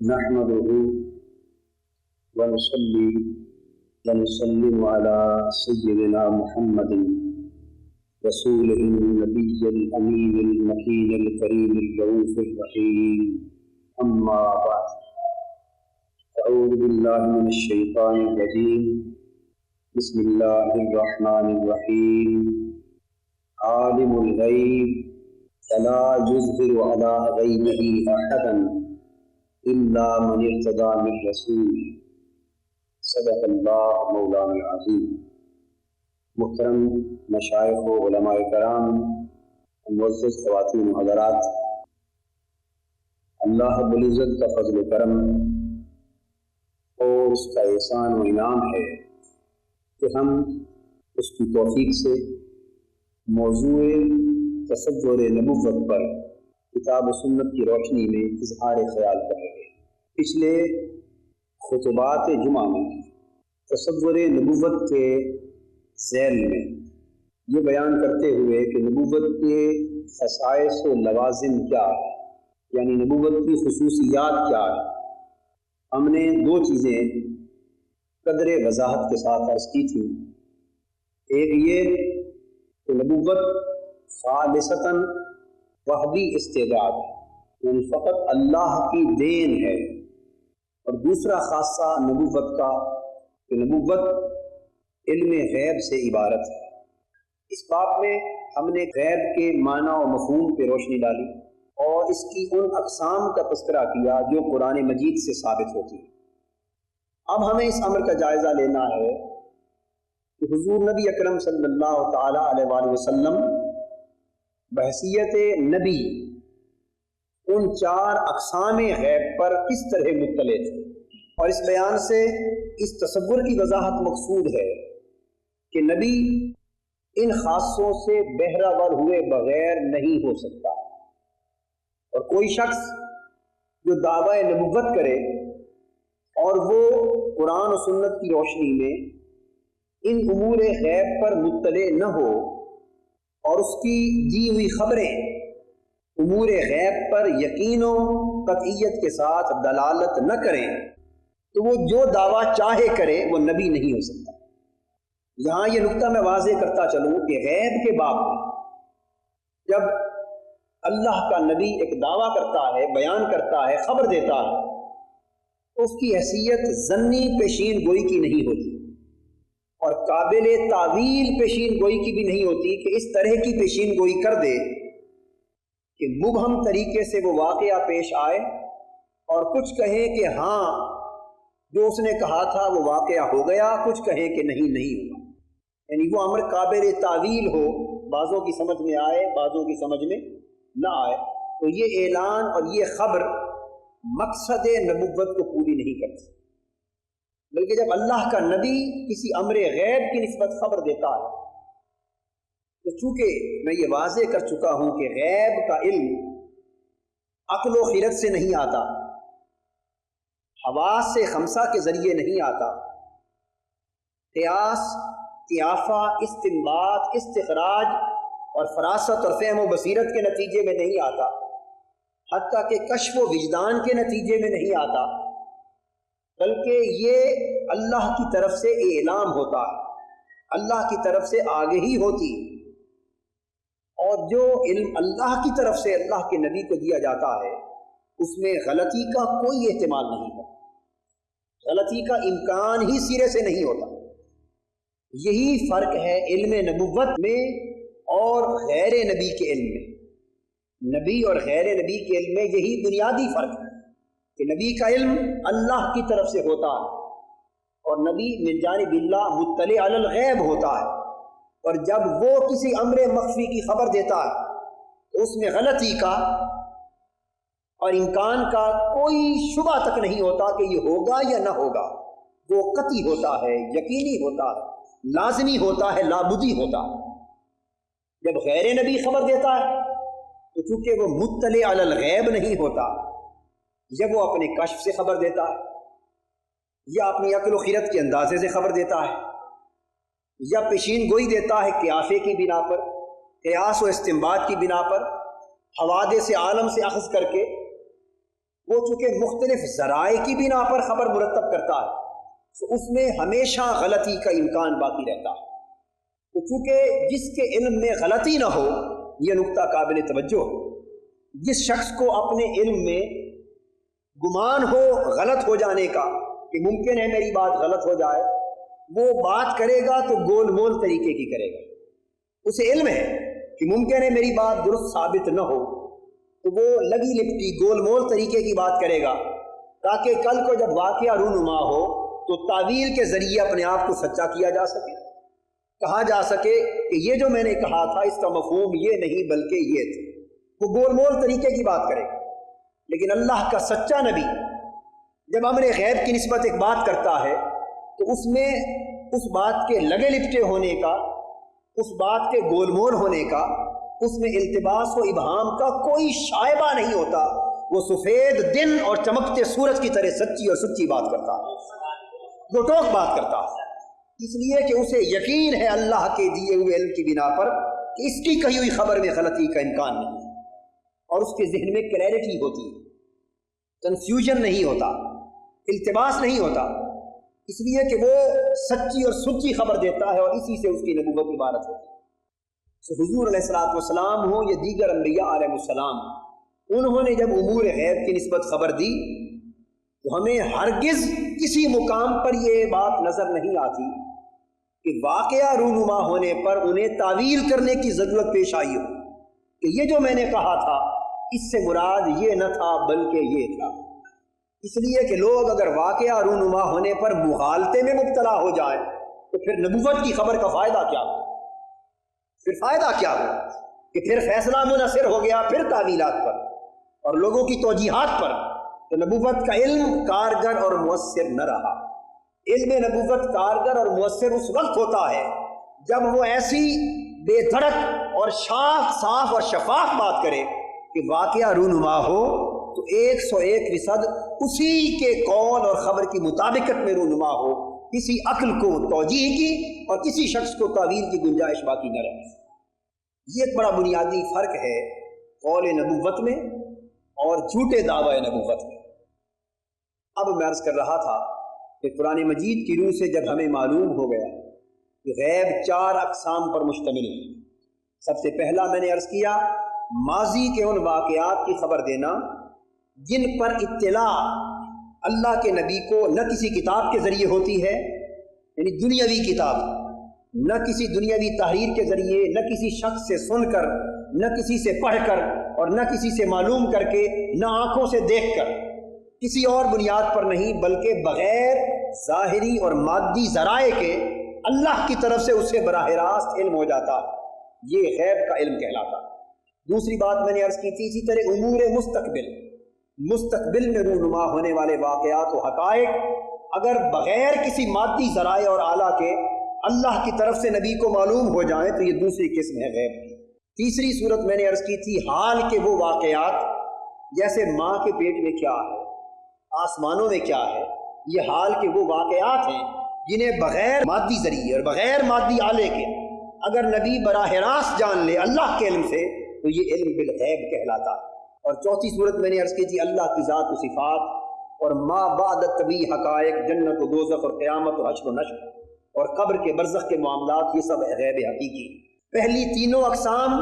نحمده ونصلي ونسلم على سيدنا محمد رسوله النبي الأمين المكين الكريم الرؤوف الرحيم. أما بعد، أعوذ بالله من الشيطان الرجيم. بسم الله الرحمن الرحيم. عالم الغيب فلا يظهر على غيبه أحدا إلا من ارتضى من رسول. صدق اللہ مولانا العظیم. محترم مشائخ و علماء کرام، معزز خواتین و حضرات، اللہ رب العزت کا فضل و کرم اور اس کا احسان و انعام ہے کہ ہم اس کی توفیق سے موضوع تصور نبوت پر کتاب و سنت کی روشنی میں اظہار خیال کر رہے ہیں. پچھلے خطبات جمعہ میں تصور نبوت کے ذیل میں یہ بیان کرتے ہوئے کہ نبوت کے خصائص و لوازم کیا ہے، یعنی نبوت کی خصوصیات کیا ہے، ہم نے دو چیزیں قدر وضاحت کے ساتھ عرض کی تھیں. ایک یہ کہ نبوت خالصتاً وحدی استعداد ہے، یعنی فقط اللہ کی دین ہے. اور دوسرا خاصہ نبوت کا کہ نبوت علم غیب سے عبارت ہے. اس باب میں ہم نے غیب کے معنی و مفہوم پہ روشنی ڈالی اور اس کی ان اقسام کا تذکرہ کیا جو قرآن مجید سے ثابت ہوتی ہے. اب ہمیں اس امر کا جائزہ لینا ہے کہ حضور نبی اکرم صلی اللہ تعالیٰ علیہ وآلہ وسلم بحیثیت نبی ان چار اقسام غیب پر کس طرح مطلع تھے. اور اس بیان سے اس تصور کی وضاحت مقصود ہے کہ نبی ان خاصوں سے بہرہ ہوئے بغیر نہیں ہو سکتا. اور کوئی شخص جو دعوی نبوت کرے اور وہ قرآن و سنت کی روشنی میں ان امور غیب پر مطلع نہ ہو اور اس کی دی ہوئی خبریں امور غیب پر یقین و قطعیت کے ساتھ دلالت نہ کریں تو وہ جو دعویٰ چاہے کرے وہ نبی نہیں ہو سکتا. یہاں یہ نقطہ میں واضح کرتا چلوں کہ غیب کے باب میں جب اللہ کا نبی ایک دعویٰ کرتا ہے، بیان کرتا ہے، خبر دیتا ہے تو اس کی حیثیت ظنی پیشین گوئی کی نہیں ہوتی اور قابل تعویل پیشین گوئی کی بھی نہیں ہوتی کہ اس طرح کی پیشین گوئی کر دے کہ مبہم طریقے سے وہ واقعہ پیش آئے اور کچھ کہیں کہ ہاں جو اس نے کہا تھا وہ واقعہ ہو گیا، کچھ کہیں کہ نہیں ہوا. یعنی وہ امر قابل تعویل ہو، بعضوں کی سمجھ میں آئے بعضوں کی سمجھ میں نہ آئے. تو یہ اعلان اور یہ خبر مقصد نبوت کو پوری نہیں کرتی، بلکہ جب اللہ کا نبی کسی امر غیب کی نسبت خبر دیتا ہے تو چونکہ میں یہ واضح کر چکا ہوں کہ غیب کا علم عقل و خیرت سے نہیں آتا، حواس سے خمسہ کے ذریعے نہیں آتا، قیاس، قیافہ، استنباط، استخراج اور فراست اور فہم و بصیرت کے نتیجے میں نہیں آتا، حتیٰ کہ کشف و وجدان کے نتیجے میں نہیں آتا، بلکہ یہ اللہ کی طرف سے اعلام ہوتا ہے، اللہ کی طرف سے آگہی ہوتی. اور جو علم اللہ کی طرف سے اللہ کے نبی کو دیا جاتا ہے اس میں غلطی کا کوئی احتمال نہیں ہوتا، غلطی کا امکان ہی سرے سے نہیں ہوتا. یہی فرق ہے علم نبوت میں اور غیر نبی کے علم میں. نبی اور غیر نبی کے علم میں یہی بنیادی فرق ہے کہ نبی کا علم اللہ کی طرف سے ہوتا ہے اور نبی من جانب اللہ مطلع علی الغیب ہوتا ہے. اور جب وہ کسی امر مخفی کی خبر دیتا ہے تو اس میں غلطی کا اور امکان کا کوئی شبہ تک نہیں ہوتا کہ یہ ہوگا یا نہ ہوگا. وہ قطعی ہوتا ہے، یقینی ہوتا ہے، لازمی ہوتا ہے، لابدی ہوتا ہے. جب غیر نبی خبر دیتا ہے تو چونکہ وہ مطلع علی الغیب نہیں ہوتا، جب وہ اپنے کشف سے خبر دیتا ہے یا اپنی عقل و خیرت کے اندازے سے خبر دیتا ہے یا پیشین گوئی دیتا ہے قیافے کی بنا پر، قیاس و استنباط کی بنا پر، حوادث عالم سے اخذ کر کے وہ چونکہ مختلف ذرائع کی بنا پر خبر مرتب کرتا ہے تو اس میں ہمیشہ غلطی کا امکان باقی رہتا ہے۔ تو چونکہ جس کے علم میں غلطی نہ ہو، یہ نقطہ قابل توجہ ہے، جس شخص کو اپنے علم میں گمان ہو غلط ہو جانے کا کہ ممکن ہے میری بات غلط ہو جائے، وہ بات کرے گا تو گول مول طریقے کی کرے گا۔ اسے علم ہے کہ ممکن ہے میری بات درست ثابت نہ ہو، تو وہ لگی لپٹی گول مول طریقے کی بات کرے گا تاکہ کل کو جب واقعہ رونما ہو تو تعویل کے ذریعے اپنے آپ کو سچا کیا جا سکے، کہا جا سکے کہ یہ جو میں نے کہا تھا اس کا مفہوم یہ نہیں بلکہ یہ تھا۔ وہ گول مول طریقے کی بات کرے گا۔ لیکن اللہ کا سچا نبی جب امر غیب کی نسبت ایک بات کرتا ہے تو اس میں اس بات کے لگے لپٹے ہونے کا، اس بات کے گول مول ہونے کا، اس میں التباس و ابہام کا کوئی شائبہ نہیں ہوتا۔ وہ سفید دن اور چمکتے سورج کی طرح سچی اور سچی بات کرتا ہے، دو ٹوک بات کرتا ہے، اس لیے کہ اسے یقین ہے اللہ کے دیے ہوئے علم کی بنا پر کہ اس کی کہی ہوئی خبر میں غلطی کا امکان نہیں ہے، اور اس کے ذہن میں کلیئرٹی ہوتی ہے، کنفیوژن نہیں ہوتا، التباس نہیں ہوتا، اس لیے کہ وہ سچی اور سچی خبر دیتا ہے اور اسی سے اس کی نبوت عبارت ہوتی ہے۔ تو حضور علیہ السلام ہو یا دیگر انبیاء علیہ السلام، انہوں نے جب امور غیب کی نسبت خبر دی تو ہمیں ہرگز کسی مقام پر یہ بات نظر نہیں آتی کہ واقعہ رونما ہونے پر انہیں تعویل کرنے کی ضرورت پیش آئی ہو کہ یہ جو میں نے کہا تھا اس سے مراد یہ نہ تھا بلکہ یہ تھا۔ اس لیے کہ لوگ اگر واقعہ رونما ہونے پر مغالطے میں مبتلا ہو جائیں تو پھر نبوت کی خبر کا فائدہ کیا ہو؟ پھر فائدہ کیا ہو کہ پھر فیصلہ منحصر ہو گیا پھر تعویلات پر اور لوگوں کی توجیحات پر، تو نبوت کا علم کارگر اور مؤثر نہ رہا۔ علم نبوت کارگر اور مؤثر اس وقت ہوتا ہے جب وہ ایسی بے دھڑک اور صاف اور شفاف بات کرے کہ واقعہ رونما ہو تو 101% اسی کے قول اور خبر کی مطابقت میں رونما ہو، کسی عقل کو توجیہ کی اور کسی شخص کو تعویل کی گنجائش باقی نہ رہے۔ یہ ایک بڑا بنیادی فرق ہے قول نبوت میں اور جھوٹے دعوی نبوت میں۔ اب میں عرض کر رہا تھا کہ قرآن مجید کی روح سے جب ہمیں معلوم ہو گیا کہ غیب 4 اقسام پر مشتمل ہے۔ سب سے پہلا میں نے عرض کیا ماضی کے ان واقعات کی خبر دینا جن پر اطلاع اللہ کے نبی کو نہ کسی کتاب کے ذریعے ہوتی ہے، یعنی دنیاوی کتاب، نہ کسی دنیاوی تحریر کے ذریعے، نہ کسی شخص سے سن کر، نہ کسی سے پڑھ کر، اور نہ کسی سے معلوم کر کے، نہ آنکھوں سے دیکھ کر، کسی اور بنیاد پر نہیں بلکہ بغیر ظاہری اور مادی ذرائع کے اللہ کی طرف سے اسے براہ راست علم ہو جاتا، یہ غیب کا علم کہلاتا۔ دوسری بات میں نے عرض کی تھی اسی طرح امور مستقبل میں رونما ہونے والے واقعات و حقائق اگر بغیر کسی مادی ذرائع اور آلہ کے اللہ کی طرف سے نبی کو معلوم ہو جائیں تو یہ دوسری قسم ہے غیب کی۔ تیسری صورت میں نے عرض کی تھی حال کے وہ واقعات جیسے ماں کے پیٹ میں کیا ہے، آسمانوں میں کیا ہے، یہ حال کے وہ واقعات ہیں جنہیں بغیر مادی ذریعے اور بغیر مادی آلے کے اگر نبی براہ راست جان لے اللہ کے علم سے تو یہ علم بالغیب کہلاتا۔ اور چوتھی صورت میں نے عرض کی تھی اللہ کی ذات و صفات اور ما بعد طبی حقائق، جنت و دوزخ اور قیامت و حشر و نشر اور قبر کے برزخ کے معاملات، یہ سب غیب حقیقی۔ پہلی تینوں اقسام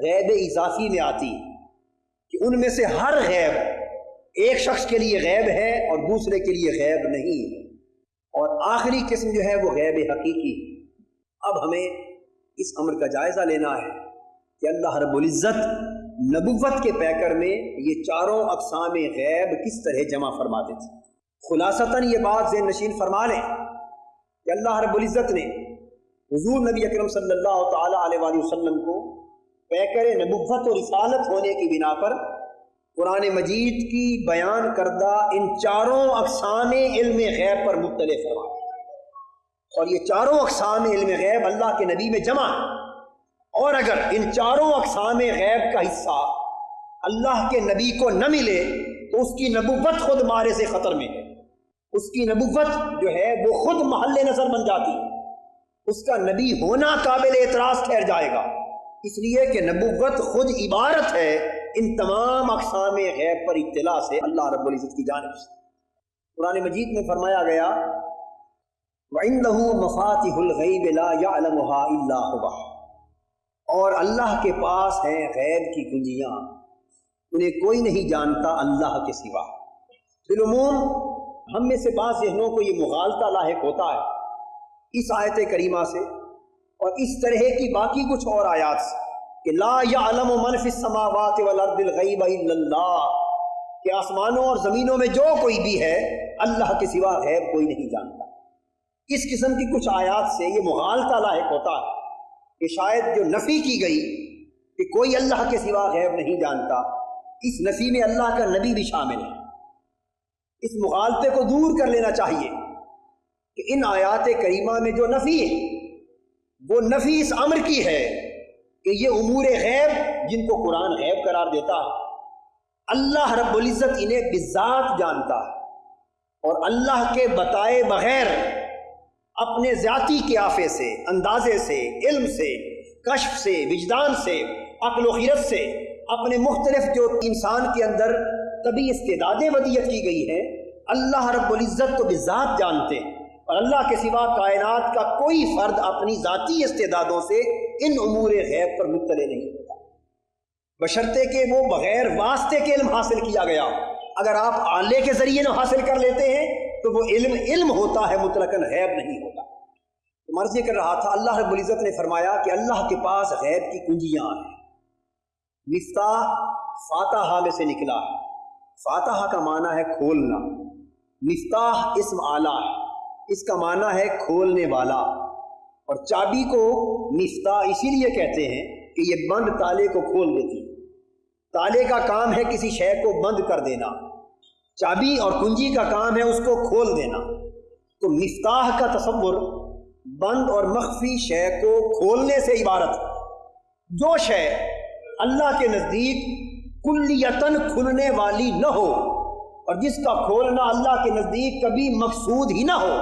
غیب اضافی میں آتی کہ ان میں سے ہر غیب ایک شخص کے لیے غیب ہے اور دوسرے کے لیے غیب نہیں ہے، اور آخری قسم جو ہے وہ غیب حقیقی۔ اب ہمیں اس امر کا جائزہ لینا ہے کہ اللہ رب العزت نبوت کے پیکر میں یہ چاروں اقسام غیب کس طرح جمع فرماتے تھے۔ خلاصتاً یہ بات ذہن نشین فرما لیں کہ اللہ رب العزت نے حضور نبی اکرم صلی اللہ تعالی علیہ وآلہ وسلم کو پیکر نبوت و رسالت ہونے کی بنا پر قرآن مجید کی بیان کردہ ان چاروں اقسام علم غیب پر مطلع فرمایا، اور یہ چاروں اقسام علم غیب اللہ کے نبی میں جمع ہے۔ اور اگر ان چاروں اقسام غیب کا حصہ اللہ کے نبی کو نہ ملے تو اس کی نبوت خود مارے سے خطر میں ہے، اس کی نبوت جو ہے وہ خود محل نظر بن جاتی ہے، اس کا نبی ہونا قابل اعتراض ٹھہر جائے گا، اس لیے کہ نبوت خود عبارت ہے ان تمام اقسام غیب پر اطلاع سے اللہ رب العزت کی جانب سے۔ قرآن مجید میں فرمایا گیا وَعِندَهُ مَفَاتِحُ الْغَيْبِ لَا يَعْلَمُهَا إِلَّا هُوَ، اور اللہ کے پاس ہیں غیب کی کنجیاں، انہیں کوئی نہیں جانتا اللہ کے سوا۔ بالعموم ہم میں سے بعض ذہنوں کو یہ مغالطہ لاحق ہوتا ہے اس آیت کریمہ سے اور اس طرح کی باقی کچھ اور آیات سے کہ لا یعلم من فی السماوات والارض الغیب الا اللہ، کہ آسمانوں اور زمینوں میں جو کوئی بھی ہے اللہ کے سوا غیب کوئی نہیں جانتا۔ اس قسم کی کچھ آیات سے یہ مغالطہ لاحق ہوتا ہے کہ شاید جو نفی کی گئی کہ کوئی اللہ کے سوا غیب نہیں جانتا، اس نفی میں اللہ کا نبی بھی شامل ہے۔ اس مغالطے کو دور کر لینا چاہیے کہ ان آیات کریمہ میں جو نفی ہے وہ نفی اس امر کی ہے کہ یہ امور غیب جن کو قرآن غیب قرار دیتا ہے اللہ رب العزت انہیں بذات جانتا ہے، اور اللہ کے بتائے بغیر اپنے ذاتی قیافے سے، اندازے سے، علم سے، کشف سے، وجدان سے، عقل و خیرت سے اپنے مختلف جو انسان کے اندر طبی استعدادیں ودیت کی گئی ہیں اللہ رب العزت تو بذات جانتے ہیں، اور اللہ کے سوا کائنات کا کوئی فرد اپنی ذاتی استعدادوں سے ان امور غیب پر مطلع نہیں ہوتا، بشرطے کہ وہ بغیر واسطے کے علم حاصل کیا گیا۔ اگر آپ آلے کے ذریعے نہ حاصل کر لیتے ہیں تو وہ علم ہوتا ہے، مطلقاً غیب نہیں ہوتا۔ مرضی کر رہا تھا اللہ رب العزت نے فرمایا کہ اللہ کے پاس غیب کی کنجیاں ہیں۔ مفتاح فاتحہ میں سے نکلا ہے، فاتحہ کا معنی ہے کھولنا، مفتاح اسم اعلیٰ ہے، اس کا معنی ہے کھولنے والا، اور چابی کو مفتاح اسی لیے کہتے ہیں کہ یہ بند تالے کو کھول دیتی ہے۔ تالے کا کام ہے کسی شے کو بند کر دینا، چابی اور کنجی کا کام ہے اس کو کھول دینا۔ تو مفتاح کا تصور بند اور مخفی شے کو کھولنے سے عبارت ہے۔ جو شے اللہ کے نزدیک کلیتاً کھلنے والی نہ ہو اور جس کا کھولنا اللہ کے نزدیک کبھی مقصود ہی نہ ہو،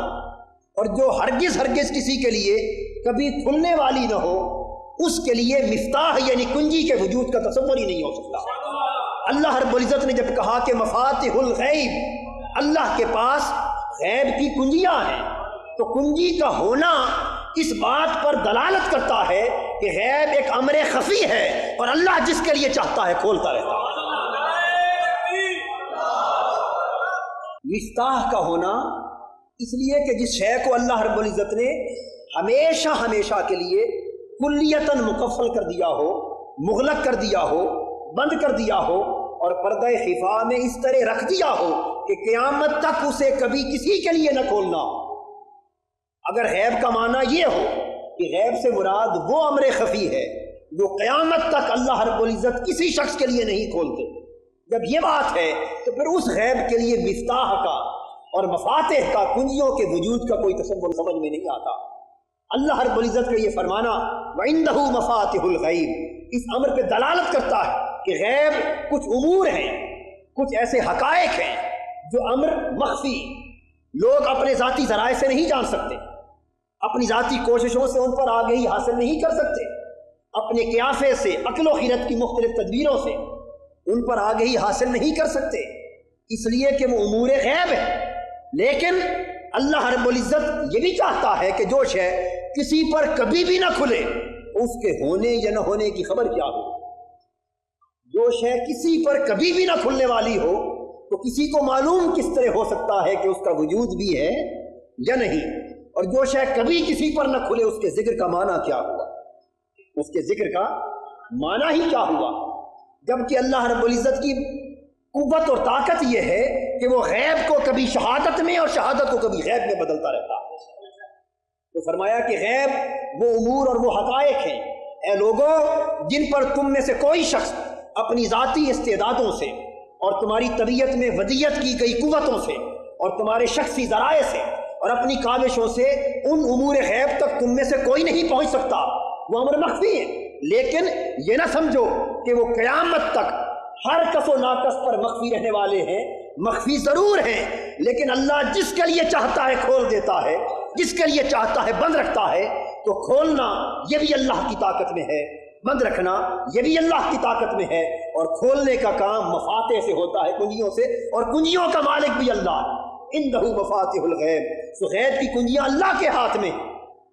اور جو ہرگز کسی کے لیے کبھی کھلنے والی نہ ہو، اس کے لیے مفتاح یعنی کنجی کے وجود کا تصور ہی نہیں ہو سکتا۔ اللہ رب العزت نے جب کہا کہ مفاتح الغیب، اللہ کے پاس غیب کی کنجیاں ہیں، تو کنجی کا ہونا اس بات پر دلالت کرتا ہے کہ غیب ایک امر خفی ہے اور اللہ جس کے لیے چاہتا ہے کھولتا رہتا ہے۔ مفتاح کا ہونا اس لیے کہ جس شے کو اللہ رب العزت نے ہمیشہ کے لیے کلیتاً مقفل کر دیا ہو، مغلق کر دیا ہو، بند کر دیا ہو، اور پردہ خفا میں اس طرح رکھ دیا ہو کہ قیامت تک اسے کبھی کسی کے لیے نہ کھولنا۔ اگر غیب کا معنی یہ ہو کہ غیب سے مراد وہ امر خفی ہے جو قیامت تک اللہ رب العزت کسی شخص کے لیے نہیں کھولتے، جب یہ بات ہے تو پھر اس غیب کے لیے مفتاح کا اور مفاتح کا، کنجیوں کے وجود کا کوئی تصور سمجھ میں نہیں آتا۔ اللہ رب العزت کا یہ فرمانا وَعِندَهُ مَفَاتِحُ الْغَيْبِ اس امر پہ دلالت کرتا ہے کہ غیب کچھ امور ہیں، کچھ ایسے حقائق ہیں جو امر مخفی، لوگ اپنے ذاتی ذرائع سے نہیں جان سکتے، اپنی ذاتی کوششوں سے ان پر آگہی حاصل نہیں کر سکتے، اپنے قیافے سے، عقل و خیرت کی مختلف تدبیروں سے ان پر آگہی حاصل نہیں کر سکتے، اس لیے کہ وہ امور غیب ہے۔ لیکن اللہ رب العزت یہ بھی چاہتا ہے کہ جو شے کسی پر کبھی بھی نہ کھلے اس کے ہونے یا نہ ہونے کی خبر کیا ہو۔ جو شے کسی پر کبھی بھی نہ کھلنے والی ہو تو کسی کو معلوم کس طرح ہو سکتا ہے کہ اس کا وجود بھی ہے یا نہیں، اور جو شے کبھی کسی پر نہ کھلے اس کے ذکر کا معنی کیا ہوا، اس کے ذکر کا معنی ہی کیا ہوا، جبکہ اللہ رب العزت کی قوت اور طاقت یہ ہے کہ وہ غیب کو کبھی شہادت میں اور شہادت کو کبھی غیب میں بدلتا رہتا ہے۔ تو فرمایا کہ غیب وہ امور اور وہ حقائق ہیں اے لوگوں جن پر تم میں سے کوئی شخص اپنی ذاتی استعدادوں سے اور تمہاری طبیعت میں ودیت کی گئی قوتوں سے اور تمہارے شخصی ذرائع سے اور اپنی کاوشوں سے ان امور غیب تک تم میں سے کوئی نہیں پہنچ سکتا، وہ امر مخفی ہے۔ لیکن یہ نہ سمجھو کہ وہ قیامت تک ہر کس و ناقص پر مخفی رہنے والے ہیں، مخفی ضرور ہیں، لیکن اللہ جس کے لیے چاہتا ہے کھول دیتا ہے، جس کے لیے چاہتا ہے بند رکھتا ہے۔ تو کھولنا یہ بھی اللہ کی طاقت میں ہے، بند رکھنا یہ بھی اللہ کی طاقت میں ہے، اور کھولنے کا کام مفاتح سے ہوتا ہے، کنجیوں سے، اور کنجیوں کا مالک بھی اللہ ہے۔ اندہ مفاتح الغیب، تو غیب کی کنجیاں اللہ کے ہاتھ میں،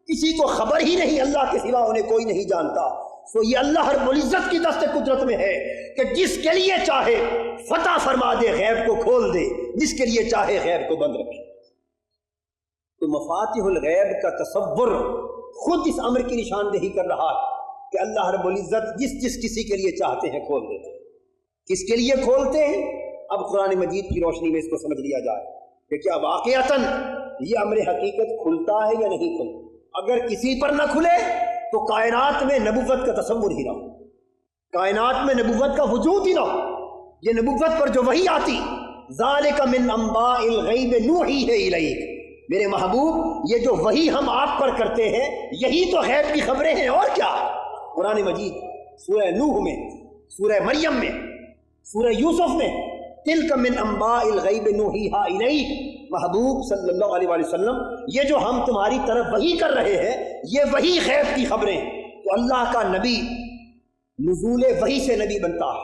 کسی کو خبر ہی نہیں، اللہ کے سوا انہیں کوئی نہیں جانتا۔ تو یہ اللہ رب العزت کی دست قدرت میں ہے کہ جس کے لیے چاہے فتح فرما دے، غیب کو کھول دے، جس کے لیے چاہے غیب کو بند رکھے۔ تو مفاتح الغیب کا تصور خود اس امر کی نشاندہی کر رہا ہے کہ اللہ رب العزت جس کسی کے لیے چاہتے ہیں کھول دیتے ہیں۔ کس کے لیے کھولتے ہیں؟ اب قرآن مجید کی روشنی میں اس کو سمجھ لیا جائے کہ کیا واقعتاً یہ امر حقیقت کھلتا ہے یا نہیں کھلتا۔ اگر کسی پر نہ کھلے تو کائنات میں نبوت کا تصور ہی نہ ہو، کائنات میں نبوت کا وجود ہی نہ ہو۔ یہ نبوت پر جو وحی آتی، ذالک من انباء الغیب نوحیہ الیک، میرے محبوب یہ جو وحی ہم آپ پر کرتے ہیں یہی تو غیب کی خبریں ہیں، اور کیا۔ قرآن مجید سورہ نوح میں، سورہ مریم میں، سورہ یوسف میں، تلک من انباء الغیب نوحیہا الیک، محبوب صلی اللہ علیہ وآلہ وسلم یہ جو ہم تمہاری طرف وحی کر رہے ہیں یہ وحی غیب کی خبریں۔ تو اللہ کا نبی نزول وحی سے نبی بنتا ہے،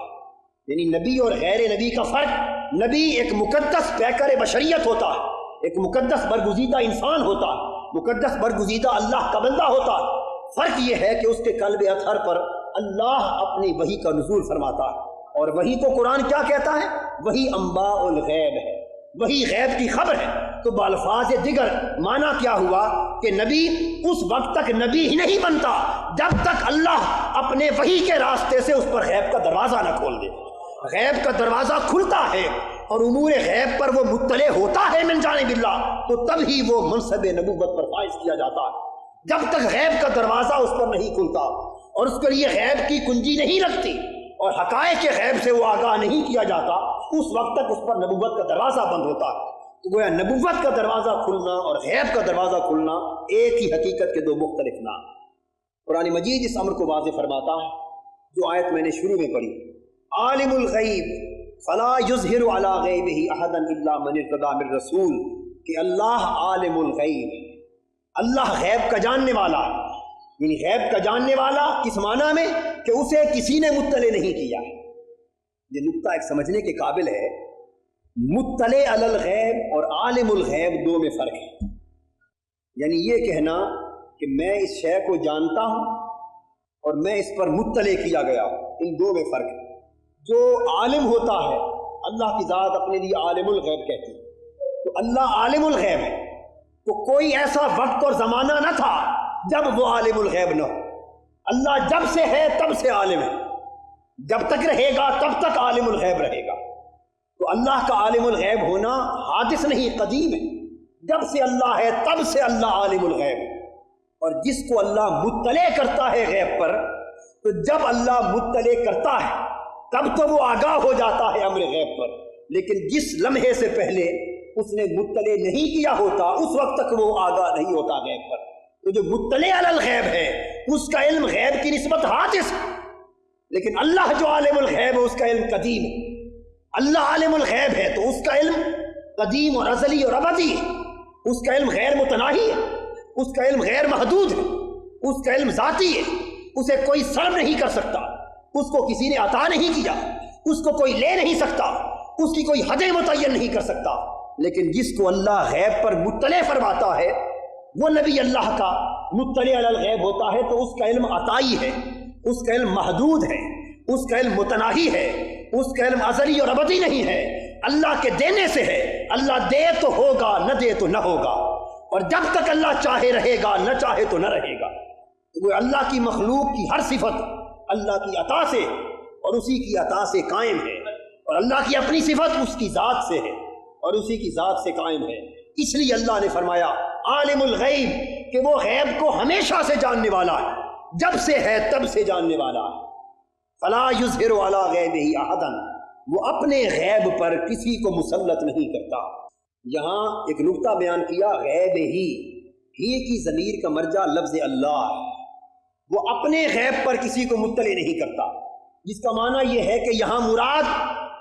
یعنی نبی اور غیر نبی کا فرق، نبی ایک مقدس پیکر بشریت ہوتا ہے، ایک مقدس برگزیدہ انسان ہوتا ہے، مقدس برگزیدہ اللہ کا بندہ ہوتا ہے۔ فرق یہ ہے کہ اس کے قلب اطہر پر اللہ اپنی وحی کا نزول فرماتا ہے، اور وحی کو قرآن کیا کہتا ہے؟ وحی انباء الغیب ہے، وہی غیب کی خبر ہے۔ تو بالفاظ دیگر معنی کیا ہوا کہ نبی اس وقت تک نبی ہی نہیں بنتا جب تک اللہ اپنے وحی کے راستے سے اس پر غیب کا دروازہ نہ کھول دے۔ غیب کا دروازہ کھلتا ہے اور امور غیب پر وہ مطلع ہوتا ہے من جانب اللہ، تو تب ہی وہ منصب نبوت پر فائز کیا جاتا ہے۔ جب تک غیب کا دروازہ اس پر نہیں کھلتا اور اس کے لیے غیب کی کنجی نہیں رکھتی اور حقائق کے غیب سے وہ آگاہ نہیں کیا جاتا، اس وقت تک اس پر نبوت کا دروازہ بند ہوتا ہے۔ تو گویا نبوت کا دروازہ کھلنا اور غیب کا دروازہ کھلنا ایک ہی حقیقت کے دو مختلف نام۔ قرآن مجید اس امر کو واضح فرماتا ہے، جو آیت میں نے شروع میں پڑھی، عالم الغیب فلا یظہر علی غیبہ احدا الا من ارتضی من رسول، کہ اللہ عالم الغیب، اللہ غیب کا جاننے والا ہے، یعنی غیب کا جاننے والا کس معنی میں کہ اسے کسی نے مطلع نہیں کیا۔ یہ نقطہ ایک سمجھنے کے قابل ہے، مطلع علی الغیب اور عالم الغیب دو میں فرق ہے۔ یعنی یہ کہنا کہ میں اس شے کو جانتا ہوں اور میں اس پر مطلع کیا گیا ہوں، ان دو میں فرق ہے۔ جو عالم ہوتا ہے، اللہ کی ذات اپنے لیے عالم الغیب کہتی ہے، تو اللہ عالم الغیب ہے، تو کوئی ایسا وقت اور زمانہ نہ تھا جب وہ عالم الغیب نہ ہو۔ اللہ جب سے ہے تب سے عالم ہے، جب تک رہے گا تب تک عالم الغیب رہے گا۔ تو اللہ کا عالم الغیب ہونا حادث نہیں، قدیم ہے، جب سے اللہ ہے تب سے اللہ عالم الغیب ہے۔ اور جس کو اللہ مطلع کرتا ہے غیب پر، تو جب اللہ مطلع کرتا ہے تب تو وہ آگاہ ہو جاتا ہے امر غیب پر، لیکن جس لمحے سے پہلے اس نے مطلع نہیں کیا ہوتا اس وقت تک وہ آگاہ نہیں ہوتا غیب پر۔ تو جو مطلع علی الغیب ہے اس کا علم غیب کی نسبت حادث ہے، لیکن اللہ جو عالم الغیب ہے اس کا علم قدیم ہے۔ اللہ عالم الغیب ہے تو اس کا علم قدیم اور ازلی اور ابدی ہے، اس کا علم غیر متناہی ہے، اس کا علم غیر محدود ہے، اس کا علم ذاتی ہے، اسے کوئی سلب نہیں کر سکتا، اس کو کسی نے عطا نہیں کیا، اس کو کوئی لے نہیں سکتا، اس کی کوئی حدیں متعین نہیں کر سکتا۔ لیکن جس کو اللہ غیب پر مطلع فرماتا ہے وہ نبی اللہ کا مطلع علی الغیب ہوتا ہے، تو اس کا علم عطائی ہے، اس کا علم محدود ہے، اس کا علم متناہی ہے، اس کا علم ازلی اور ابدی نہیں ہے، اللہ کے دینے سے ہے۔ اللہ دے تو ہوگا، نہ دے تو نہ ہوگا، اور جب تک اللہ چاہے رہے گا، نہ چاہے تو نہ رہے گا۔ وہ اللہ کی مخلوق کی ہر صفت اللہ کی عطا سے اور اسی کی عطا سے قائم ہے، اور اللہ کی اپنی صفت اس کی ذات سے ہے اور اسی کی ذات سے قائم ہے۔ اس لیے اللہ نے فرمایا عالم الغیب، کہ وہ غیب کو ہمیشہ سے جاننے والا ہے، جب سے ہے تب سے جاننے والا ہے۔ فلا یظہر علی غیبہ احدا، وہ اپنے غیب پر کسی کو مسلط نہیں کرتا۔ یہاں ایک نقطہ بیان کیا، غیب ہی کی ضمیر کا مرجع لفظ اللہ ہے، وہ اپنے غیب پر کسی کو مطلع نہیں کرتا، جس کا معنی یہ ہے کہ یہاں مراد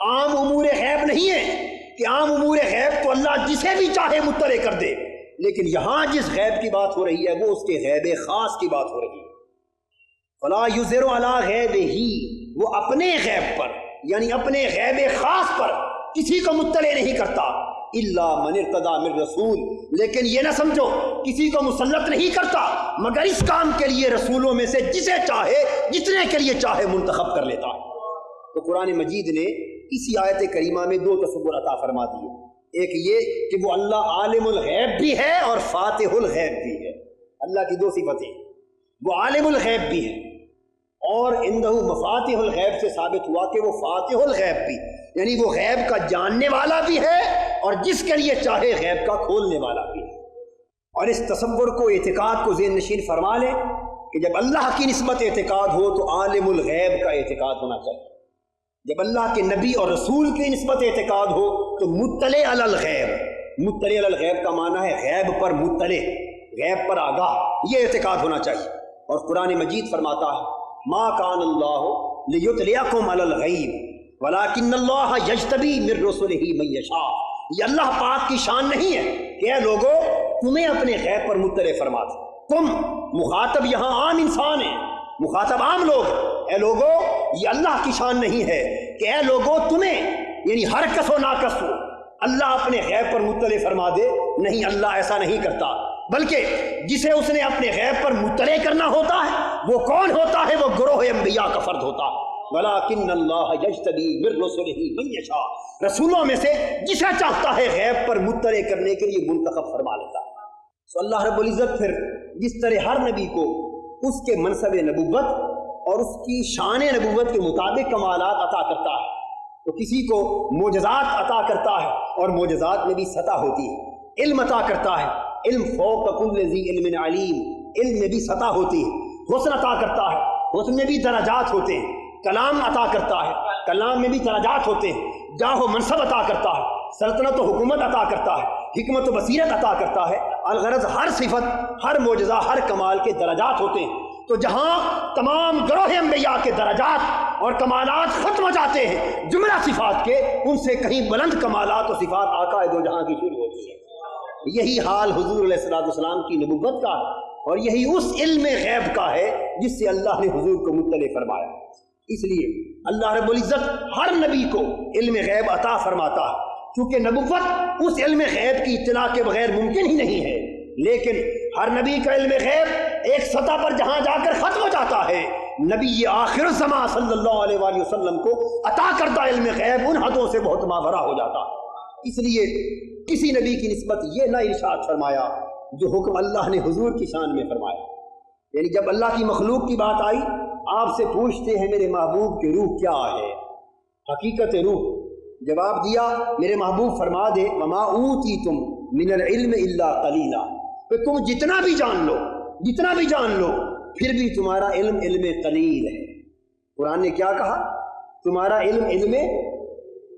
عام امور غیب نہیں ہے کہ عام امور غیب تو اللہ جسے بھی چاہے مطلع کر دے، لیکن یہاں جس غیب کی بات ہو رہی ہے وہ اس کے غیب خاص کی بات ہو رہی ہے۔ فلا یظہر علی غیبہ، وہ اپنے غیب پر یعنی اپنے غیب خاص پر کسی کو مطلع نہیں کرتا، الا من ارتضی من رسول، لیکن یہ نہ سمجھو کسی کو مسلط نہیں کرتا مگر اس کام کے لیے رسولوں میں سے جسے چاہے جتنے کے لیے چاہے منتخب کر لیتا ہے۔ تو قرآن مجید نے اسی آیت کریمہ میں دو تصور عطا فرما دیے، ایک یہ کہ وہ اللہ عالم الغیب بھی ہے اور فاتح الغیب بھی ہے۔ اللہ کی دو صفتیں، وہ عالم الغیب بھی ہے اور عنده مفاتح الغیب سے ثابت ہوا کہ وہ فاتح الغیب بھی، یعنی وہ غیب کا جاننے والا بھی ہے اور جس کے لیے چاہے غیب کا کھولنے والا بھی ہے۔ اور اس تصور کو، اعتقاد کو ذہن نشین فرما لیں کہ جب اللہ کی نسبت اعتقاد ہو تو عالم الغیب کا اعتقاد ہونا چاہیے، جب اللہ کے نبی اور رسول کی نسبت اعتقاد ہو تو مطلع علی الغیب، مطلع علی الغیب کا معنی ہے غیب پر مطلع، غیب پر آگاہ، یہ اعتقاد ہونا چاہیے۔ اور قرآن مجید فرماتا ہے ما کان اللہ لیطلعکم علی الغیب ولکن اللہ یجتبی من رسلہ من یشاء، یہ اللہ پاک کی شان نہیں ہے کہ اے لوگو تمہیں اپنے غیب پر مطلع فرما دے۔ تم مخاطب یہاں عام انسان ہیں، مخاطب عام لوگ، اے لوگو یہ اللہ کی شان نہیں ہے کہ اے لوگو تمہیں، یعنی ہر کس و ناکس ہو اللہ اپنے غیب پر مطلع فرما دے، نہیں، اللہ ایسا نہیں کرتا، بلکہ جسے اس نے اپنے غیب پر مطلع کرنا ہوتا ہے وہ کون ہوتا ہے؟ وہ گروہ انبیاء کا فرد ہوتا ہے۔ وَلَٰكِنَّ اللَّهَ يَجْتَبِي مِن رُّسُلِهِ مَن يَشَاءُ، رسولوں میں سے جسے چاہتا ہے غیب پر مطلع کرنے کے لیے منتخب فرما لیتا ہے۔ تو اللہ رب العزت پھر جس طرح ہر نبی کو اس کے منصب نبوت اور اس کی شان نبوت کے مطابق کمالات عطا کرتا ہے، تو کسی کو معجزات عطا کرتا ہے اور معجزات میں بھی سطح ہوتی ہے، علم عطا کرتا ہے، علم فوق کل ذی علم علیم، علم میں بھی سطح ہوتی ہے، حسن عطا کرتا ہے، حسن میں بھی درجات ہوتے ہیں، کلام عطا کرتا ہے، کلام میں بھی درجات ہوتے ہیں، جاہ و منصب عطا کرتا ہے، سلطنت و حکومت عطا کرتا ہے، حکمت و بصیرت عطا کرتا ہے، الغرض ہر صفت، ہر معجزہ، ہر کمال کے درجات ہوتے ہیں۔ تو جہاں تمام گروہ انبیاء کے درجات اور کمالات ختم ہو جاتے ہیں جملہ صفات کے، ان سے کہیں بلند کمالات و صفات آقا دو جہاں کی شروع ہوتی ہے۔ یہی حال حضور علیہ السلام کی نبوت کا ہے اور یہی اس علم غیب کا ہے جس سے اللہ نے حضور کو مطلع فرمایا۔ اس لیے اللہ رب العزت ہر نبی کو علم غیب عطا فرماتا ہے، کیونکہ نبوت اس علم غیب کی اطلاع کے بغیر ممکن ہی نہیں ہے، لیکن ہر نبی کا علم غیب ایک سطح پر جہاں جا کر ختم ہو جاتا ہے، نبی آخر الزمان صلی اللہ علیہ وآلہ وسلم کو عطا کردہ علم غیب ان حدوں سے بہت مابرہ ہو جاتا ہے۔ اس لیے کسی نبی کی نسبت یہ نہ ارشاد فرمایا جو حکم اللہ نے حضور کی شان میں فرمایا، یعنی جب اللہ کی مخلوق کی بات آئی آپ سے پوچھتے ہیں میرے محبوب کی روح کیا ہے، حقیقت روح، جواب دیا میرے محبوب فرما دے وما اوتیتم من العلم الا قلیلا، کہ تم جتنا بھی جان لو، جتنا بھی جان لو، پھر بھی تمہارا علم علم قلیل ہے۔ قرآن نے کیا کہا؟ تمہارا علم علم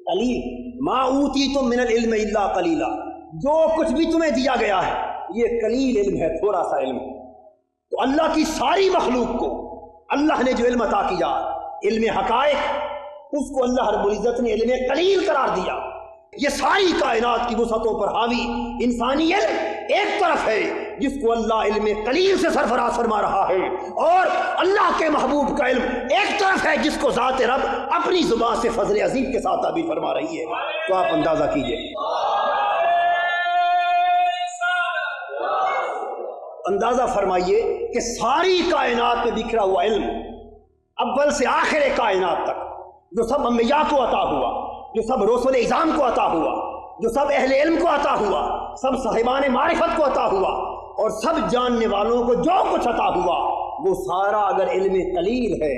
قلیل، ما اوتیتم من العلم الا قلیلا، جو کچھ بھی تمہیں دیا گیا ہے یہ قلیل علم ہے، تھوڑا سا علم ہے۔ تو اللہ کی ساری مخلوق کو اللہ نے جو علم عطا کیا، علم حقائق، اس کو اللہ رب العزت نے علم قلیل قرار دیا۔ یہ ساری کائنات کی وسعتوں پر حاوی انسانی علم ایک طرف ہے جس کو اللہ علم قلیل سے سرفراز فرما رہا ہے، اور اللہ کے محبوب کا علم ایک طرف ہے جس کو ذات رب اپنی زبان سے فضل عظیم کے ساتھ تعبیر فرما رہی ہے۔ تو آپ اندازہ کیجئے، اندازہ فرمائیے کہ ساری کائنات میں بکھرا ہوا علم اول سے آخر کائنات تک، جو سب انبیاء کو عطا ہوا، جو سب رسول اعظام کو عطا ہوا، جو سب اہل علم کو عطا ہوا، سب صاحبان معرفت کو عطا ہوا، اور سب جاننے والوں کو جو کچھ عطا ہوا، وہ سارا اگر علم قلیل ہے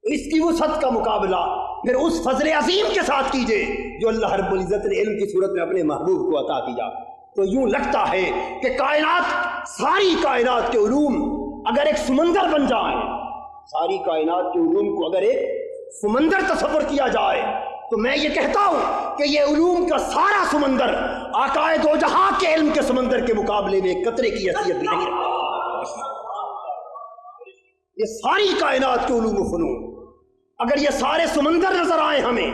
اس کی وسعت کا مقابلہ پھر اس فضل عظیم کے ساتھ کیجئے جو اللہ رب العزت نے علم کی صورت میں اپنے محبوب کو عطا کیا۔ تو یوں لگتا ہے کہ کائنات، ساری کائنات کے علوم اگر ایک سمندر بن جائیں، ساری کائنات کے علوم کو اگر ایک سمندر تصور کیا جائے تو میں یہ کہتا ہوں کہ یہ علوم کا سارا سمندر آقا دو جہاں کے علم کے سمندر کے مقابلے میں قطرے کی حیثیت بھی نہیں رکھتا۔ یہ ساری کائنات کے علوم و فنون اگر یہ سارے سمندر نظر آئیں ہمیں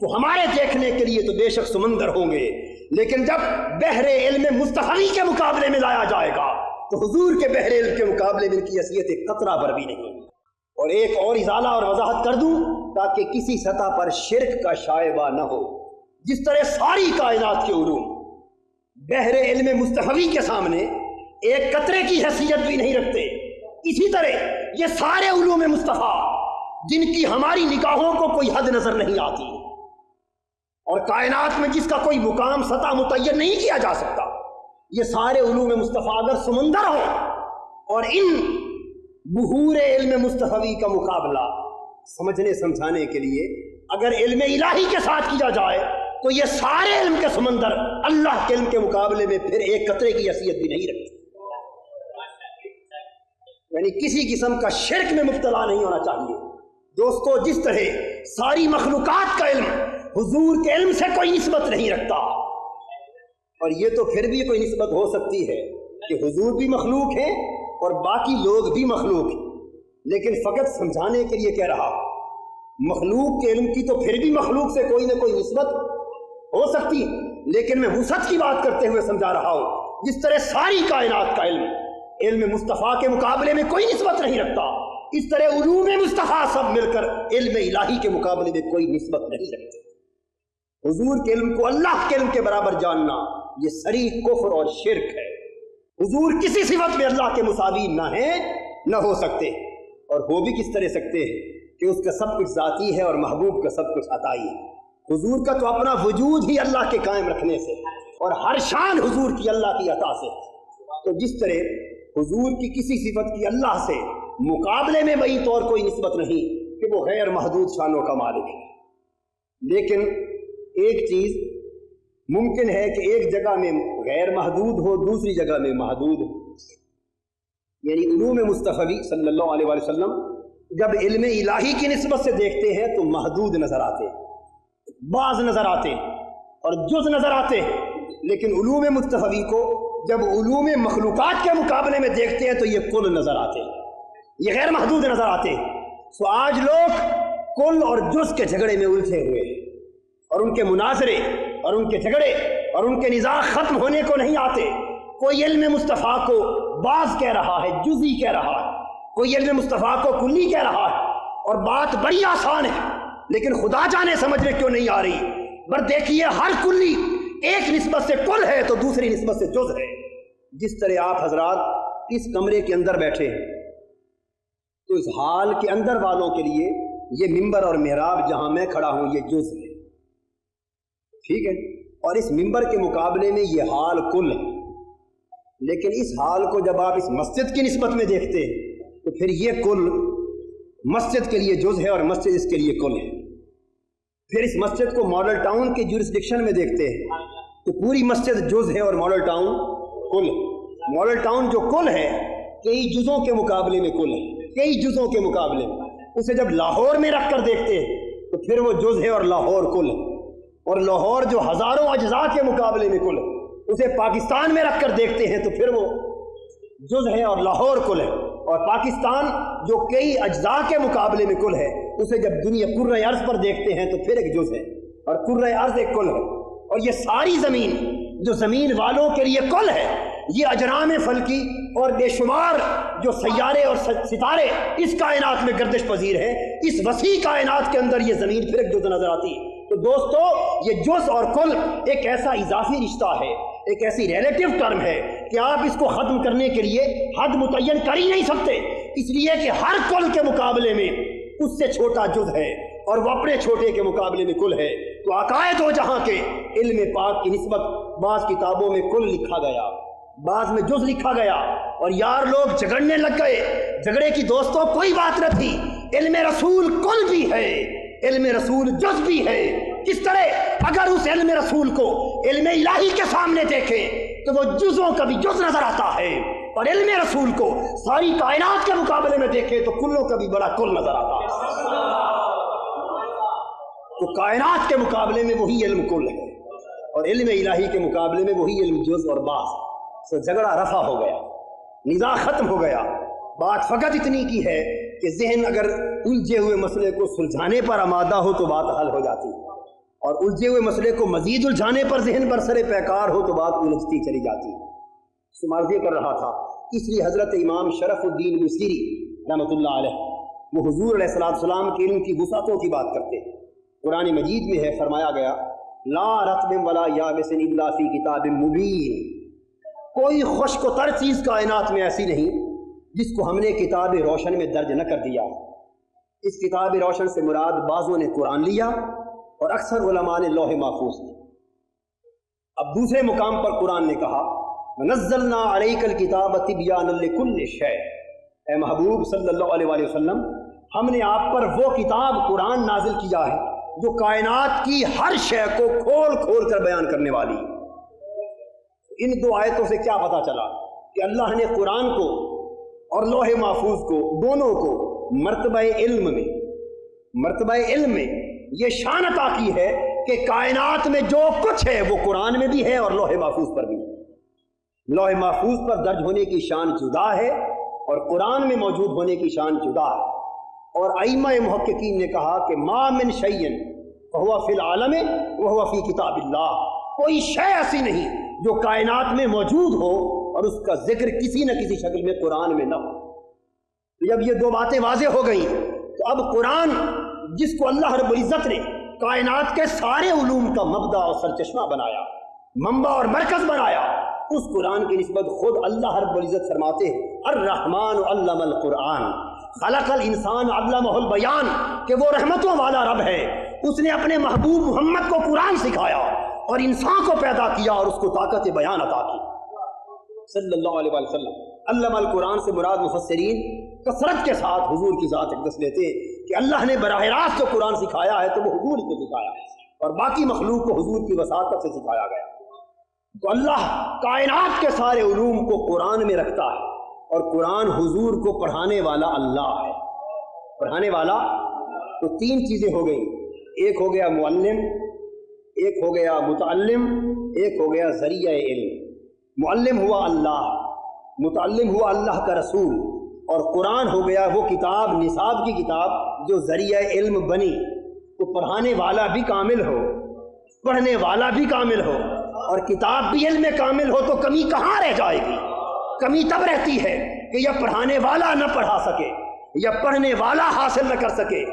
تو ہمارے دیکھنے کے لیے تو بے شک سمندر ہوں گے، لیکن جب بحر علم مستحقی کے مقابلے میں لایا جائے گا تو حضور کے بحر علم کے مقابلے میں ان کی حیثیت ایک قطرہ بھر بھی نہیں۔ اور ایک اور ازالہ اور وضاحت کر دوں تاکہ کسی سطح پر شرک کا شائبہ نہ ہو۔ جس طرح ساری کائنات کے علوم بحر علم مستحوی کے سامنے ایک قطرے کی حیثیت بھی نہیں رکھتے، اسی طرح یہ سارے علوم مصطفیٰ جن کی ہماری نگاہوں کو کوئی حد نظر نہیں آتی اور کائنات میں جس کا کوئی مقام سطح متعین نہیں کیا جا سکتا، یہ سارے علوم مصطفیٰ اگر سمندر ہوں اور ان بحور علم مصطفی کا مقابلہ سمجھنے سمجھانے کے لیے اگر علم الہی کے ساتھ کیا جائے تو یہ سارے علم کے سمندر اللہ کے علم کے مقابلے میں پھر ایک قطرے کی حیثیت بھی نہیں رکھتے۔ یعنی کسی قسم کا شرک میں مبتلا نہیں ہونا چاہیے۔ دوستو، جس طرح ساری مخلوقات کا علم حضور کے علم سے کوئی نسبت نہیں رکھتا، اور یہ تو پھر بھی کوئی نسبت ہو سکتی ہے کہ حضور بھی مخلوق ہیں اور باقی لوگ بھی مخلوق ہیں، لیکن فقط سمجھانے کے لیے کہہ رہا مخلوق کے علم کی تو پھر بھی مخلوق سے کوئی نہ کوئی نسبت ہو سکتی، لیکن میں وسعت کی بات کرتے ہوئے سمجھا رہا ہوں۔ جس طرح ساری کائنات کا علم مصطفیٰ کے مقابلے میں کوئی نسبت نہیں رکھتا، اس طرح علوم مصطفیٰ سب مل کر علم الہی کے مقابلے میں کوئی نسبت نہیں رکھتے۔ حضور کے علم کو اللہ کے علم کے برابر جاننا یہ صریح کفر اور شرک ہے۔ حضور کسی صفت میں اللہ کے مساوی نہ ہیں، نہ ہو سکتے، اور ہو بھی کس طرح سکتے ہیں کہ اس کا سب کچھ ذاتی ہے اور محبوب کا سب کچھ عطائی ہے۔ حضور کا تو اپنا وجود ہی اللہ کے قائم رکھنے سے اور ہر شان حضور کی اللہ کی عطا سے، تو جس طرح حضور کی کسی صفت کی اللہ سے مقابلے میں بئی طور کوئی نسبت نہیں کہ وہ غیر محدود شانوں کا مالک ہے، لیکن ایک چیز ممکن ہے کہ ایک جگہ میں غیر محدود ہو، دوسری جگہ میں محدود ہو۔ یعنی علوم مصطفی صلی اللہ علیہ وسلم جب علم الہی کی نسبت سے دیکھتے ہیں تو محدود نظر آتے ہیں، بعض نظر آتے ہیں اور جز نظر آتے ہیں، لیکن علوم مصطفی کو جب علوم مخلوقات کے مقابلے میں دیکھتے ہیں تو یہ کل نظر آتے ہیں، یہ غیر محدود نظر آتے ہیں۔ سو آج لوگ کل اور جز کے جھگڑے میں الجھے ہوئے ہیں، اور ان کے مناظرے اور ان کے جھگڑے اور ان کے نزاع ختم ہونے کو نہیں آتے۔ کوئی علم مصطفیٰ کو بعض کہہ رہا ہے، جزئی کہہ رہا ہے، کوئی علم مصطفیٰ کو کلی کہہ رہا ہے، اور بات بڑی آسان ہے لیکن خدا جانے سمجھ میں کیوں نہیں آ رہی۔ پر دیکھیے، ہر کلی ایک نسبت سے کل ہے تو دوسری نسبت سے جز ہے۔ جس طرح آپ حضرات اس کمرے کے اندر بیٹھے ہیں تو اس حال کے اندر والوں کے لیے یہ ممبر اور محراب جہاں میں کھڑا ہوں یہ جز ہے، ٹھیک ہے، اور اس ممبر کے مقابلے میں یہ حال کل ہے، لیکن اس حال کو جب آپ اس مسجد کی نسبت میں دیکھتے ہیں تو پھر یہ کل مسجد کے لیے جز ہے اور مسجد اس کے لیے کل ہے۔ پھر اس مسجد کو ماڈل ٹاؤن کے جورسڈکشن میں دیکھتے ہیں تو پوری مسجد جز ہے اور ماڈل ٹاؤن کل ہے۔ ماڈل ٹاؤن جو کل ہے کئی جزوں کے مقابلے میں کل ہے، کئی جزوں کے مقابلے میں، اسے جب لاہور میں رکھ کر دیکھتے ہیں تو پھر وہ جز ہے اور لاہور کل ہے، اور لاہور جو ہزاروں اجزاء کے مقابلے میں کل ہے اسے پاکستان میں رکھ کر دیکھتے ہیں تو پھر وہ جز ہے اور لاہور کل ہے، اور پاکستان جو کئی اجزاء کے مقابلے میں کل ہے اسے جب دنیا کرۂ ارض پر دیکھتے ہیں تو پھر ایک جز ہے اور کرۂ ارض ایک کل ہے، اور یہ ساری زمین جو زمین والوں کے لیے کل ہے، یہ اجرام فلکی اور بے شمار جو سیارے اور ستارے اس کائنات میں گردش پذیر ہیں، اس وسیع کائنات کے اندر یہ زمین پھر ایک جز نظر آتی ہے۔ تو دوستو، یہ جز اور کل ایک ایسا اضافی رشتہ ہے، ایک ایسی ریلیٹیو ٹرم ہے کہ آپ اس کو ختم کرنے کے لیے حد متعین کر ہی نہیں سکتے، اس لیے کہ ہر کل کے مقابلے میں اس سے چھوٹا جز ہے اور وہ اپنے چھوٹے کے مقابلے میں کل ہے۔ تو عقائد و جہاں کے علم پاک کی نسبت بعض کتابوں میں کل لکھا گیا، بعض میں جز لکھا گیا، اور یار لوگ جھگڑنے لگ گئے۔ جھگڑے کی دوستوں کوئی بات نہ تھی، علم رسول کل بھی ہے، علم رسول جز بھی ہے۔ کس طرح اگر اس علم رسول کو علم الہی کے سامنے دیکھیں تو وہ جزوں کا بھی جز نظر آتا ہے، اور علم رسول کو ساری کائنات کے مقابلے میں دیکھیں تو کلوں کا بھی بڑا کل نظر آتا ہے۔ تو کائنات کے مقابلے میں وہی علم کل ہے اور علم الہی کے مقابلے میں وہی علم جز اور بعض۔ تو جھگڑا رفع ہو گیا، نزاع ختم ہو گیا۔ بات فقط اتنی کی ہے کہ ذہن اگر الجھے ہوئے مسئلے کو سلجھانے پر آمادہ ہو تو بات حل ہو جاتی، اور الجھے ہوئے مسئلے کو مزید الجھانے پر ذہن برسر پیکار ہو تو بات الجھتی چلی جاتی۔ سماجی کر رہا تھا، اس لیے حضرت امام شرف الدین مصری رحمۃ اللہ علیہ وہ حضور علیہ السلام کے علم کی وسعتوں کی بات کرتے ہیں۔ قرآن مجید میں ہے، فرمایا گیا لا رطب ولا یابس الا فی کتاب مبین، کوئی خشک و تر چیز کائنات میں ایسی نہیں جس کو ہم نے کتاب روشن میں درج نہ کر دیا۔ اس کتاب روشن سے مراد بعضوں نے قرآن لیا اور اکثر علماء نے لوح محفوظ لیا۔ اب دوسرے مقام پر قرآن نے کہا نزلنا علیک الکتاب تبیانا لکل شیء، اے محبوب صلی اللہ علیہ وآلہ وسلم ہم نے آپ پر وہ کتاب قرآن نازل کیا ہے جو کائنات کی ہر شے کو کھول کھول کر بیان کرنے والی۔ ان دو آیتوں سے کیا پتہ چلا کہ اللہ نے قرآن کو اور لوح محفوظ کو دونوں کو مرتبہ علم میں یہ شان عطا کی ہے کہ کائنات میں جو کچھ ہے وہ قرآن میں بھی ہے اور لوح محفوظ پر بھی ہے۔ لوح محفوظ پر درج ہونے کی شان جدا ہے اور قرآن میں موجود ہونے کی شان جدا ہے۔ اور ائمہ محققین نے کہا کہ ما من شیء فہو فی العالم وہو فی کتاب اللہ، کوئی شے ایسی نہیں جو کائنات میں موجود ہو اور اس کا ذکر کسی نہ کسی شکل میں قرآن میں نہ ہو۔ جب یہ دو باتیں واضح ہو گئیں تو اب قرآن جس کو اللہ رب العزت نے کائنات کے سارے علوم کا مبدا اور سرچشمہ بنایا، منبع اور مرکز بنایا، اس قرآن کی نسبت خود اللہ رب العزت فرماتے ہیں الرحمن علم القرآن خلق الانسان علمہ البیان، کہ وہ رحمتوں والا رب ہے، اس نے اپنے محبوب محمد کو قرآن سکھایا اور انسان کو پیدا کیا اور اس کو طاقت بیان عطا کی صلی اللہ علیہ وسلم۔ علم القرآن سے مراد مفسرین کثرت کے ساتھ حضور کی ذات اقدس لیتے ہیں کہ اللہ نے براہ راست جو قرآن سکھایا ہے تو وہ حضور کو سکھایا ہے اور باقی مخلوق کو حضور کی وساطت سے سکھایا گیا۔ تو اللہ کائنات کے سارے علوم کو قرآن میں رکھتا ہے اور قرآن حضور کو پڑھانے والا اللہ ہے، پڑھانے والا۔ تو تین چیزیں ہو گئیں، ایک ہو گیا معلم، ایک ہو گیا متعلم، ایک ہو گیا ذریعہ علم۔ معلم ہوا اللہ، متعلم ہوا اللہ کا رسول، اور قرآن ہو گیا وہ کتاب، نصاب کی کتاب جو ذریعہ علم بنی۔ تو پڑھانے والا بھی کامل ہو، پڑھنے والا بھی کامل ہو اور کتاب بھی علم میں کامل ہو تو کمی کہاں رہ جائے گی؟ کمی تب رہتی ہے کہ یا پڑھانے والا نہ پڑھا سکے، یا پڑھنے والا حاصل نہ کر سکے،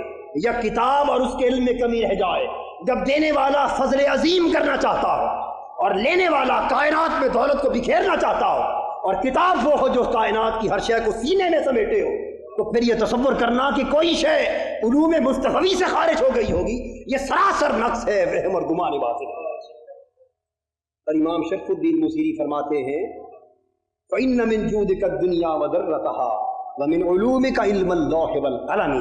یا کتاب اور اس کے علم میں کمی رہ جائے۔ جب دینے والا فضل عظیم کرنا چاہتا ہو اور لینے والا کائنات میں دولت کو بکھیرنا چاہتا ہو اور کتاب وہ ہو جو کائنات کی ہر شے کو سینے میں سمیٹے ہو، تو پھر یہ تصور کرنا کہ کوئی شے علوم مستفوی سے خارج ہو گئی ہوگی، یہ سراسر نقص ہے، وہم اور گمان باطل ہے۔ اور امام شرف الدین موسیری فرماتے ہیں فَإِنَّ مِن جُودِكَ الدُّنْيَا وَذَرَّتَهَا وَمِنْ عُلُومِكَ عِلْمَ اللَّوْحِ وَالْقَلَمِ۔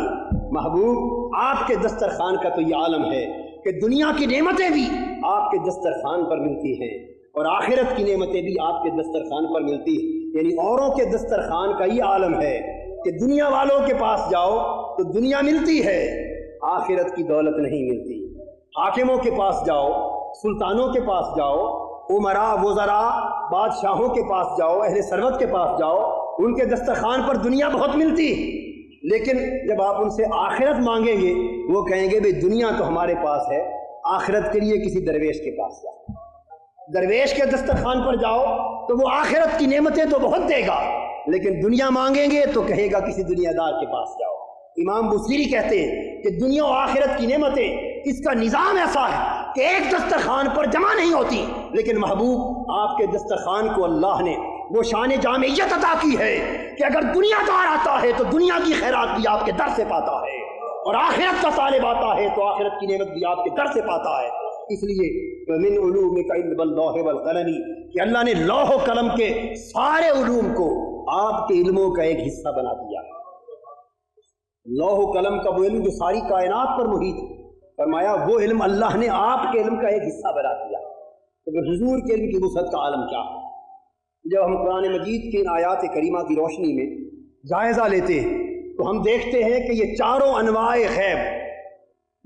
محبوب آپ کے دسترخوان کا تو یہ عالم ہے کہ دنیا کی نعمتیں بھی آپ کے دسترخوان پر ملتی ہیں اور آخرت کی نعمتیں بھی آپ کے دسترخوان پر ملتی ہیں۔ یعنی اوروں کے دسترخوان کا یہ عالم ہے کہ دنیا والوں کے پاس جاؤ تو دنیا ملتی ہے، آخرت کی دولت نہیں ملتی۔ حاکموں کے پاس جاؤ، سلطانوں کے پاس جاؤ، امراء وزراء بادشاہوں کے پاس جاؤ، اہل ثروت کے پاس جاؤ، ان کے دسترخوان پر دنیا بہت ملتی، لیکن جب آپ ان سے آخرت مانگیں گے وہ کہیں گے بھئی دنیا تو ہمارے پاس ہے، آخرت کے لیے کسی درویش کے پاس جاؤ۔ درویش کے دسترخوان پر جاؤ تو وہ آخرت کی نعمتیں تو بہت دے گا، لیکن دنیا مانگیں گے تو کہے گا کسی دنیا دار کے پاس جاؤ۔ امام بصیری کہتے ہیں کہ دنیا و آخرت کی نعمتیں، اس کا نظام ایسا ہے کہ ایک دسترخوان پر جمع نہیں ہوتی، لیکن محبوب آپ کے دسترخوان کو اللہ نے وہ شان جامعیت عطا کی ہے کہ اگر دنیا دار آتا ہے تو دنیا کی خیرات بھی آپ کے در سے پاتا ہے، اور آخرت کا طالب آتا ہے تو آخرت کی نعمت بھی آپ کے در سے پاتا ہے۔ اس لیے من علومک علم اللوح والقلم، کہ اللہ نے لوح و قلم کے سارے علوم کو آپ کے علموں کا ایک حصہ بنا دیا۔ لوح و قلم کا وہ علم جو ساری کائنات پر محیط، فرمایا وہ علم اللہ نے آپ کے علم کا ایک حصہ بنا دیا۔ تو پھر حضور کے علم کی وسعت کا عالم کیا ہے؟ جب ہم قرآن مجید کی آیات کریمہ کی روشنی میں جائزہ لیتے ہیں تو ہم دیکھتے ہیں کہ یہ چاروں انواع غیب،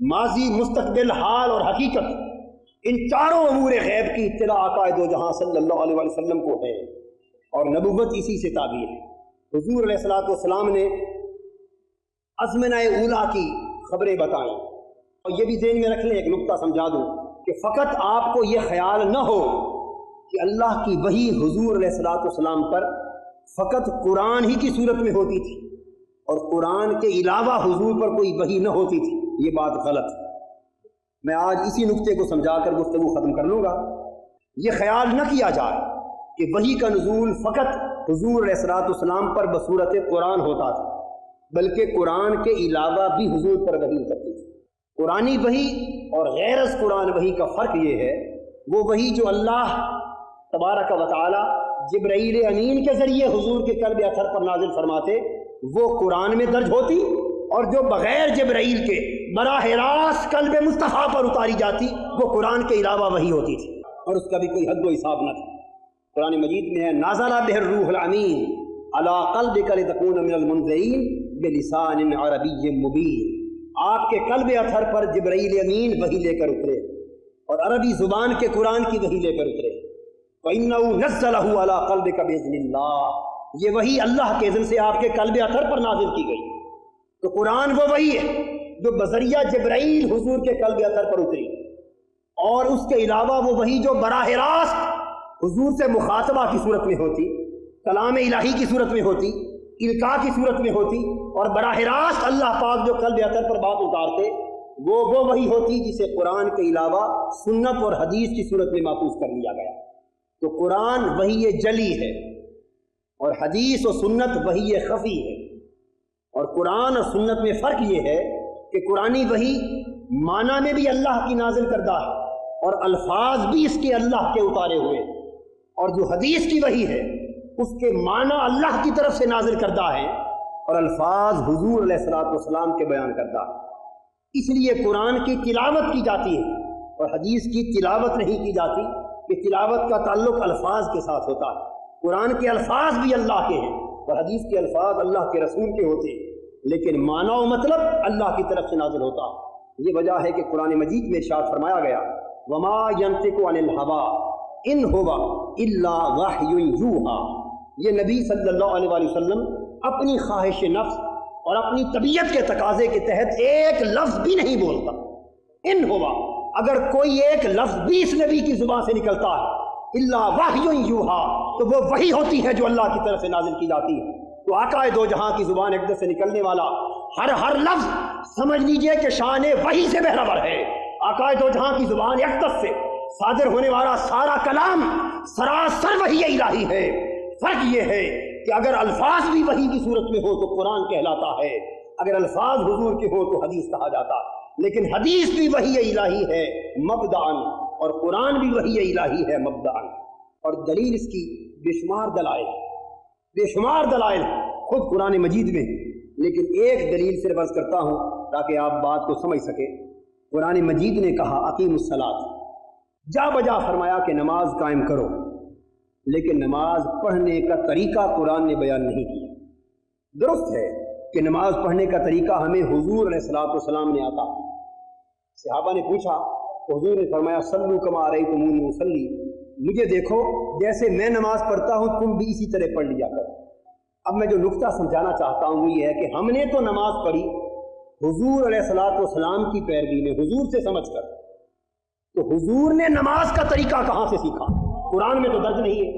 ماضی، مستقبل، حال اور حقیقت، ان چاروں امور غیب کی اطلاع آقا دو جہاں صلی اللہ علیہ وسلم کو ہے، اور نبوت اسی سے تعبیر ہے۔ حضور علیہ السلام نے ازمنہ اولا کی خبریں بتائیں، اور یہ بھی ذہن میں رکھ لیں، ایک نقطہ سمجھا دوں کہ فقط آپ کو یہ خیال نہ ہو کہ اللہ کی وحی حضور علیہ السلام پر فقط قرآن ہی کی صورت میں ہوتی تھی اور قرآن کے علاوہ حضور پر کوئی وحی نہ ہوتی تھی، یہ بات غلط ہے۔ میں آج اسی نقطے کو سمجھا کر گفتگو ختم کر لوں گا۔ یہ خیال نہ کیا جائے کہ وحی کا نزول فقط حضور علیہ السلام پر بصورت قرآن ہوتا تھا، بلکہ قرآن کے علاوہ بھی حضور پر وحی اترتی تھی۔ قرآنی وحی اور غیر از قرآن وحی کا فرق یہ ہے، وہ وحی جو اللہ تبارک و تعالی جبرائیل امین کے ذریعے حضور کے قلب اطہر پر نازل فرماتے وہ قرآن میں درج ہوتی، اور جو بغیر جبرائیل کے براہ راست قلب مصطفیٰ پر اتاری جاتی وہ قرآن کے علاوہ وحی ہوتی تھی، اور اس کا بھی کوئی حد و حساب نہ تھا۔ قرآن مجید میں ہے نازل بہ الروح الامین علی قلبک لتکون من المنذرین بلسان عربی مبین، آپ کے قلب اطہر پر جبرائیل امین وحی لے کر اترے اور عربی زبان کے قرآن کی وحی لے کر اترے۔ وَإِنَّهُ نَزَّلَهُ عَلَىٰ قَلْبِكَ بِإِذْنِ اللَّهِ، یہ وحی اللہ کے اذن سے آپ کے قلب اطہر پر نازل کی گئی۔ تو قرآن وہ وحی ہے جو بذریعہ جبرائیل حضور کے قلب اطہر پر اتری، اور اس کے علاوہ وہ وحی جو براہ راست حضور سے مخاطبہ کی صورت میں ہوتی، کلام الہی کی صورت میں ہوتی، القاء کی صورت میں ہوتی، اور براہ راست اللہ پاک جو قلب اطہر پر بات اتارتے وہ وحی ہوتی جسے قرآن کے علاوہ سنت اور حدیث کی صورت میں محفوظ کر لیا گیا۔ تو قرآن وحی جلی ہے اور حدیث و سنت وحی خفی ہے، اور قرآن اور سنت میں فرق یہ ہے کہ قرآنی وحی معنی میں بھی اللہ کی نازل کردہ ہے اور الفاظ بھی اس کے اللہ کے اتارے ہوئے، اور جو حدیث کی وحی ہے اس کے معنی اللہ کی طرف سے نازل کردہ ہے اور الفاظ حضور علیہ السلام کے بیان کردہ ہے۔ اس لیے قرآن کی تلاوت کی جاتی ہے اور حدیث کی تلاوت نہیں کی جاتی، کہ تلاوت کا تعلق الفاظ کے ساتھ ہوتا ہے۔ قرآن کے الفاظ بھی اللہ کے ہیں اور حدیث کے الفاظ اللہ کے رسول کے ہوتے ہیں، لیکن معنی و مطلب اللہ کی طرف سے نازل ہوتا ہے۔ یہ وجہ ہے کہ قرآن مجید میں ارشاد فرمایا گیا وَمَا يَنطِقُ عَنِ الْهَوَىٰ إِنْ هُوَ إِلَّا وَحْيٌ يُوحَىٰ، یہ نبی صلی اللہ علیہ وسلم اپنی خواہش نفس اور اپنی طبیعت کے تقاضے کے تحت ایک لفظ بھی نہیں بولتا۔ ان ہوا، اگر کوئی ایک لفظ بھی اس نبی کی زبان سے نکلتا ہے الا وحی یوحا، تو وہ وحی ہوتی ہے جو اللہ کی طرف سے نازل کی جاتی ہے۔ تو آقا دو جہاں کی زبان اقدس سے نکلنے والا ہر لفظ سمجھ لیجئے کہ شان وحی سے برابر ہے۔ آقا دو جہاں کی زبان اقدس سے صادر ہونے والا سارا کلام سراسر وحی الہی ہے۔ فرق یہ ہے کہ اگر الفاظ بھی وحی کی صورت میں ہو تو قرآن کہلاتا ہے، اگر الفاظ حضور کے ہو تو حدیث کہا جاتا ہے۔ لیکن حدیث بھی وحی الہی ہے مبدعاً، اور قرآن بھی وحی الہی ہے مبدعاً، اور دلیل اس کی بے شمار دلائل خود قرآن مجید میں، لیکن ایک دلیل صرف عرض کرتا ہوں تاکہ آپ بات کو سمجھ سکیں۔ قرآن مجید نے کہا اقیم الصلاۃ، جا بجا فرمایا کہ نماز قائم کرو، لیکن نماز پڑھنے کا طریقہ قرآن نے بیان نہیں کیا۔ درست ہے کہ نماز پڑھنے کا طریقہ ہمیں حضور علیہ السلام نے آتا۔ صحابہ نے پوچھا تو حضور نے فرمایا صلو کما رأیتمونی اصلی، مجھے دیکھو جیسے میں نماز پڑھتا ہوں تم بھی اسی طرح پڑھ لیا کرو۔ اب میں جو نقطہ سمجھانا چاہتا ہوں وہ یہ ہے کہ ہم نے تو نماز پڑھی حضور علیہ السلام کی پیروی میں، حضور سے سمجھ کر، تو حضور نے نماز کا طریقہ کہاں سے سیکھا؟ قرآن میں تو درج نہیں ہے۔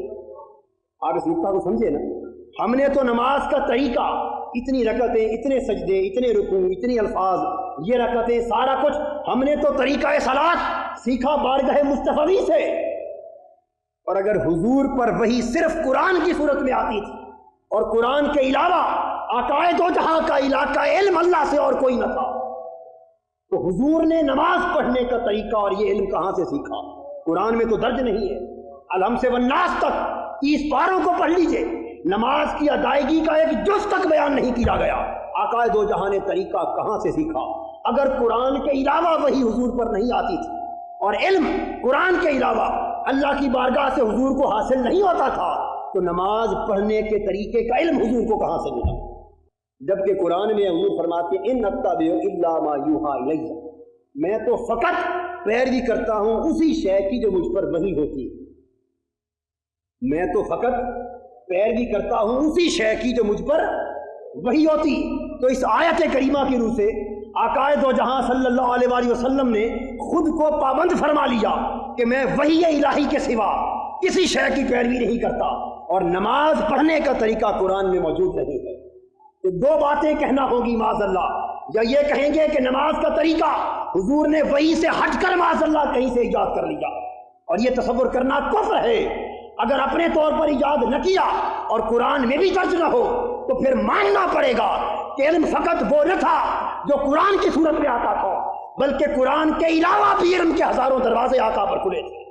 آپ اس نقطہ کو سمجھے نا، ہم نے تو نماز کا طریقہ، اتنی رکعتیں، اتنے سجدے، اتنے رکوع، اتنے الفاظ، یہ رکعتیں، سارا کچھ ہم نے تو طریقہ صلاۃ سیکھا بارگاہ مصطفی سے۔ اور اگر حضور پر وحی صرف قرآن کی صورت میں آتی تھی اور قرآن کے علاوہ عقائد و جہاں کا علاقہ علم اللہ سے اور کوئی نہ تھا، تو حضور نے نماز پڑھنے کا طریقہ اور یہ علم کہاں سے سیکھا؟ قرآن میں تو درج نہیں ہے۔ الحم سے والناس تک 30 پاروں کو پڑھ لیجئے، نماز کی ادائیگی کا ایک جز تک بیان نہیں کیا گیا۔ آقا دو جہاں نے طریقہ کہاں سے سیکھا؟ اگر قرآن کے علاوہ وہی حضور پر نہیں آتی تھی اور علم قرآن کے علاوہ اللہ کی بارگاہ سے حضور کو حاصل نہیں ہوتا تھا، تو نماز پڑھنے کے طریقے کا علم حضور کو کہاں سے ملا؟ جبکہ قرآن میں حضور فرماتے ہیں ان اتبع الا ما یوحى الی، میں تو فقط پیروی کرتا ہوں اسی شے کی جو مجھ پر وحی ہوتی ہے۔ میں تو فقط پیروی کرتا ہوں اسی شے کی جو مجھ پر وحی ہوتی۔ تو اس آیت کریمہ کی روح سے آقا دو جہاں صلی اللہ علیہ وآلہ وسلم نے خود کو پابند فرما لیا کہ میں وحی الہی کے سوا کسی شے کی پیروی نہیں کرتا، اور نماز پڑھنے کا طریقہ قرآن میں موجود نہیں ہے۔ تو دو باتیں کہنا ہوگی معاذ اللہ، یا یہ کہیں گے کہ نماز کا طریقہ حضور نے وہی سے ہٹ کر معاذ اللہ کہیں سے ایجاد کر لیا، اور یہ تصور کرنا کفر ہے۔ اگر اپنے طور پر ایجاد نہ کیا اور قرآن میں بھی درج نہ ہو تو پھر ماننا پڑے گا کہ علم فقط وہ نہ تھا جو قرآن کی صورت میں آتا تھا، بلکہ قرآن کے علاوہ بھی علم کے ہزاروں دروازے آقا پر کھلے تھے،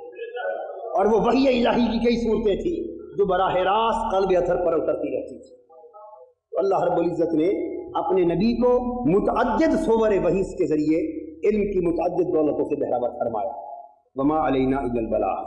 اور وہ وحی الہی کی کئی صورتیں تھیں جو براہ راست قلب اثر پر اترتی رہتی تھی۔ اللہ رب العزت نے اپنے نبی کو متعدد صور وحی کے ذریعے علم کی متعدد دولتوں سے بہرہ فرمایا۔ وما علینا الا البلاغ۔